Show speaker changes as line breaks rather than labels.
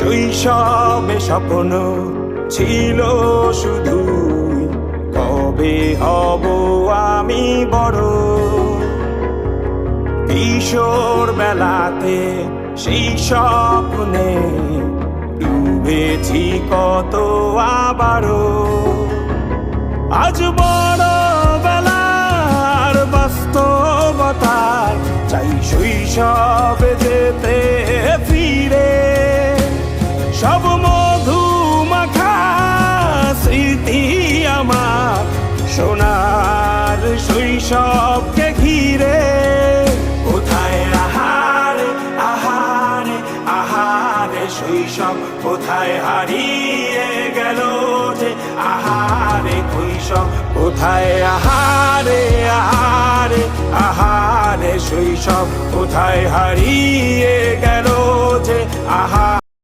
শৈশবে স্বপ্ন ছিল শুধুই কবে হব আমি বড়। কিশোর বেলাতে সেই স্বপ্নে ডুবেছি কত আবারও। আজ বড় বেলার বাস্তবতায় চাই শৈশবে যেতে ফিরে। সব মধু মাখা স্মৃতি আমার সোনার শৈশবকে ঘিরে। কোথায় আহারে আহারে আহারে শৈশব কোথায় হারিয়ে গেল যে আহারে শৈশব। কোথায় আহারে আহারে আহারে শৈশব কোথায় হারিয়ে গেল যে আহা।